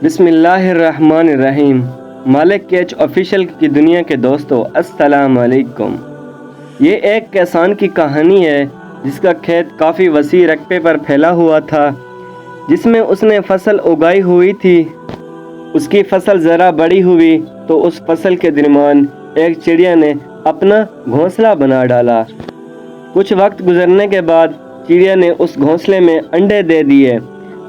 بسم اللہ الرحمن الرحیم۔ مالک کیچ آفیشیل کی دنیا کے دوستو، السلام علیکم۔ یہ ایک کسان کی کہانی ہے جس کا کھیت کافی وسیع رقبے پر پھیلا ہوا تھا، جس میں اس نے فصل اگائی ہوئی تھی۔ اس کی فصل ذرا بڑی ہوئی تو اس فصل کے درمیان ایک چڑیا نے اپنا گھونسلہ بنا ڈالا۔ کچھ وقت گزرنے کے بعد چڑیا نے اس گھونسلے میں انڈے دے دیے۔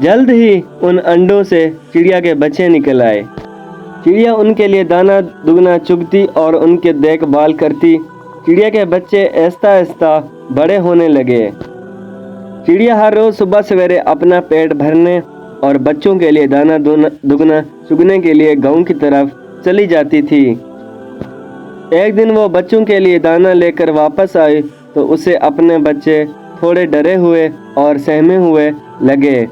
جلد ہی ان انڈوں سے چڑیا کے بچے نکل آئے۔ چڑیا ان کے لیے دانہ دگنا چگتی اور ان کی دیکھ بھال کرتی۔ چڑیا کے بچے آہستہ آہستہ بڑے ہونے لگے۔ چڑیا ہر روز صبح سویرے اپنا پیٹ بھرنے اور بچوں کے لیے دانہ دگنا چگنے کے لیے گاؤں کی طرف چلی جاتی تھی۔ ایک دن وہ بچوں کے لیے دانہ لے کر واپس آئی تو اسے اپنے بچے تھوڑے ڈرے ہوئے اور سہمے ہوئے لگے۔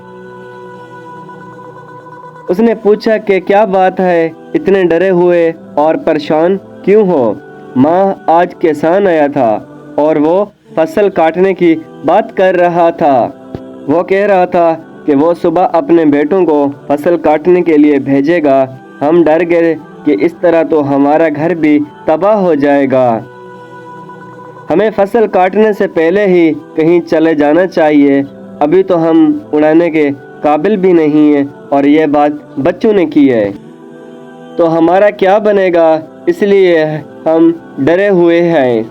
اس نے پوچھا کہ کیا بات ہے، اتنے ڈرے ہوئے اور پریشان کیوں ہو؟ ماں، آج کسان آیا تھا اور وہ فصل کاٹنے کی بات کر رہا تھا۔ وہ کہہ رہا تھا کہ وہ صبح اپنے بیٹوں کو فصل کاٹنے کے لیے بھیجے گا۔ ہم ڈر گئے کہ اس طرح تو ہمارا گھر بھی تباہ ہو جائے گا۔ ہمیں فصل کاٹنے سے پہلے ہی کہیں چلے جانا چاہیے، ابھی تو ہم اڑانے کے قابل بھی نہیں ہیں، اور یہ بات بچوں نے کی ہے تو ہمارا کیا بنے گا، اس لیے ہم ڈرے ہوئے ہیں۔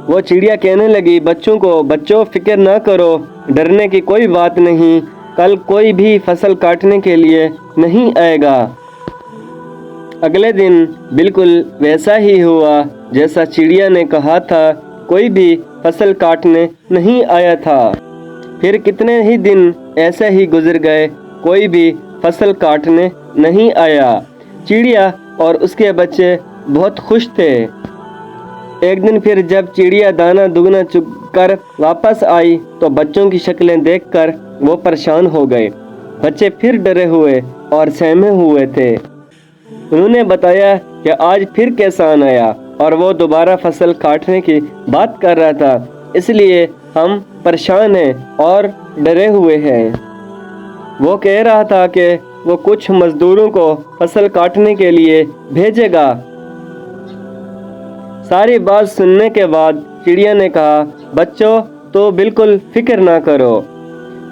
وہ چڑیا کہنے لگی بچوں فکر نہ کرو، ڈرنے کی کوئی بات نہیں، کل کوئی بھی فصل کاٹنے کے لیے نہیں آئے گا۔ اگلے دن بالکل ویسا ہی ہوا جیسا چڑیا نے کہا تھا، کوئی بھی فصل کاٹنے نہیں آیا تھا۔ پھر کتنے ہی دن ایسے ہی گزر گئے، کوئی بھی فصل کاٹنے نہیں آیا۔ چڑیا اور اس کے بچے بہت خوش تھے۔ ایک دن پھر جب چڑیا دانہ دگنا چگ کر واپس آئی تو بچوں کی شکلیں دیکھ کر وہ پریشان ہو گئے۔ بچے پھر ڈرے ہوئے اور سہمے ہوئے تھے۔ انہوں نے بتایا کہ آج پھر کسان آیا اور وہ دوبارہ فصل کاٹنے کی بات کر رہا تھا، اس لیے ہم پریشان ہیں اور ڈرے ہوئے ہیں۔ وہ کہہ رہا تھا کہ وہ کچھ مزدوروں کو فصل کاٹنے کے لیے بھیجے گا۔ ساری بات سننے کے بعد چڑیا نے کہا، بچوں تو بالکل فکر نہ کرو،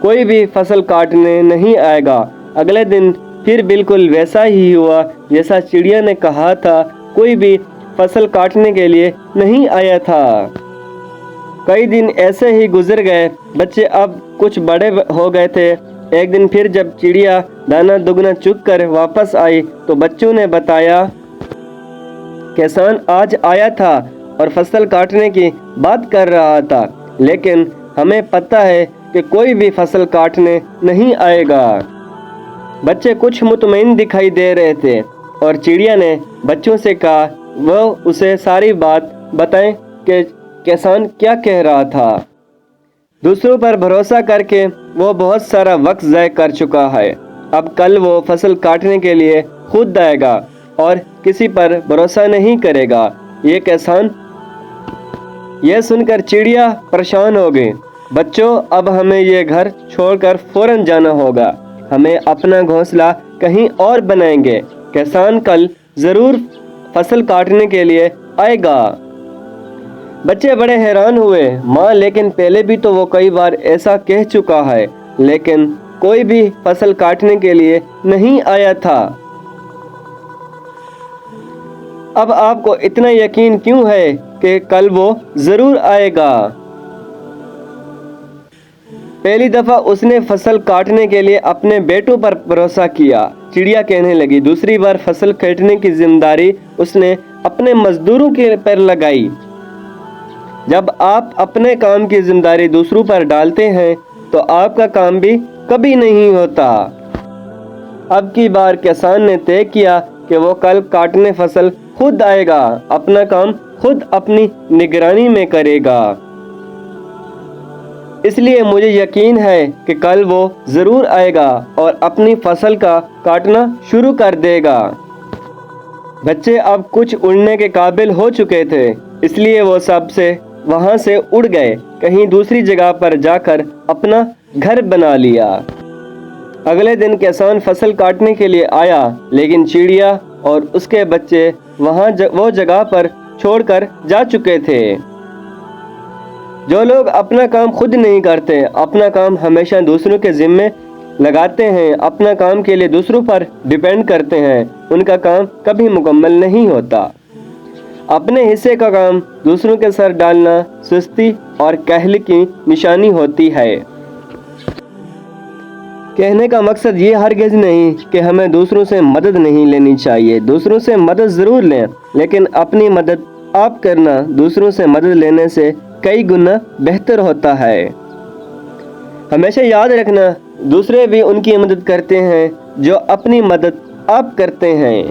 کوئی بھی فصل کاٹنے نہیں آئے گا۔ اگلے دن پھر بالکل ویسا ہی ہوا جیسا چڑیا نے کہا تھا، کوئی بھی فصل کاٹنے کے لیے نہیں آیا تھا۔ کئی دن ایسے ہی گزر گئے، بچے اب کچھ بڑے ہو گئے تھے۔ ایک دن پھر جب چڑیا دانہ دگنا چگ کر واپس آئی تو بچوں نے بتایا، کسان آج آیا تھا اور فصل کاٹنے کی بات کر رہا تھا، لیکن ہمیں پتہ ہے کہ کوئی بھی فصل کاٹنے نہیں آئے گا۔ بچے کچھ مطمئن دکھائی دے رہے تھے اور چڑیا نے بچوں سے کہا وہ اسے ساری بات بتائیں کہ کسان کیا کہہ رہا تھا۔ دوسروں پر بھروسہ کر کے وہ بہت سارا وقت ضائع کر چکا ہے۔ اب کل وہ فصل کاٹنے کے لیے خود آئے گا اور کسی پر بھروسہ نہیں کرے گا۔ یہ سن کر چڑیا پریشان ہو گئی۔ بچوں، اب ہمیں یہ گھر چھوڑ کر فوراً جانا ہوگا، ہمیں اپنا گھونسلہ کہیں اور بنائیں گے، کسان کل ضرور فصل کاٹنے کے لیے آئے گا۔ بچے بڑے حیران ہوئے۔ ماں، لیکن پہلے بھی تو وہ کئی بار ایسا کہہ چکا ہے، لیکن کوئی بھی فصل کاٹنے کے لیے نہیں آیا تھا۔ اب آپ کو اتنا یقین کیوں ہے کہ کل وہ ضرور آئے گا؟ پہلی دفعہ اس نے فصل کاٹنے کے لیے اپنے بیٹوں پر بھروسہ کیا، چڑیا کہنے لگی۔ دوسری بار فصل کاٹنے کی ذمہ داری اس نے اپنے مزدوروں کے پر لگائی۔ جب آپ اپنے کام کی ذمہ داری دوسروں پر ڈالتے ہیں تو آپ کا کام بھی کبھی نہیں ہوتا۔ اب کی بار کسان نے طے کیا کہ وہ کل کاٹنے فصل خود آئے گا، اپنا کام خود اپنی نگرانی میں کرے گا۔ اس لیے مجھے یقین ہے کہ کل وہ ضرور آئے گا اور اپنی فصل کا کاٹنا شروع کر دے گا۔ بچے اب کچھ اڑنے کے قابل ہو چکے تھے، اس لیے وہ سب سے وہاں سے اڑ گئے، کہیں دوسری جگہ پر جا کر اپنا گھر بنا لیا۔ اگلے دن کسان فصل کاٹنے کے لیے آیا، لیکن چڑیا اور اس کے بچے وہ جگہ پر چھوڑ کر جا چکے تھے۔ جو لوگ اپنا کام خود نہیں کرتے، اپنا کام ہمیشہ دوسروں کے ذمے لگاتے ہیں، اپنا کام کے لیے دوسروں پر ڈیپینڈ کرتے ہیں، ان کا کام کبھی مکمل نہیں ہوتا۔ اپنے حصے کا کام دوسروں کے سر ڈالنا سستی اور کاہلی کی نشانی ہوتی ہے۔ کہنے کا مقصد یہ ہرگز نہیں کہ ہمیں دوسروں سے مدد نہیں لینی چاہیے، دوسروں سے مدد ضرور لیں، لیکن اپنی مدد آپ کرنا دوسروں سے مدد لینے سے کئی گنا بہتر ہوتا ہے۔ ہمیشہ یاد رکھنا، دوسرے بھی ان کی مدد کرتے ہیں جو اپنی مدد آپ کرتے ہیں۔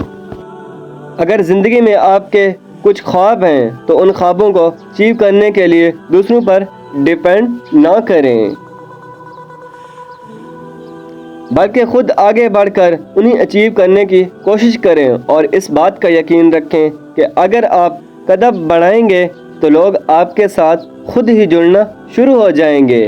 اگر زندگی میں آپ کے کچھ خواب ہیں تو ان خوابوں کو اچیو کرنے کے لیے دوسروں پر ڈیپینڈ نہ کریں، بلکہ خود آگے بڑھ کر انہیں اچیو کرنے کی کوشش کریں، اور اس بات کا یقین رکھیں کہ اگر آپ قدم بڑھائیں گے تو لوگ آپ کے ساتھ خود ہی جڑنا شروع ہو جائیں گے۔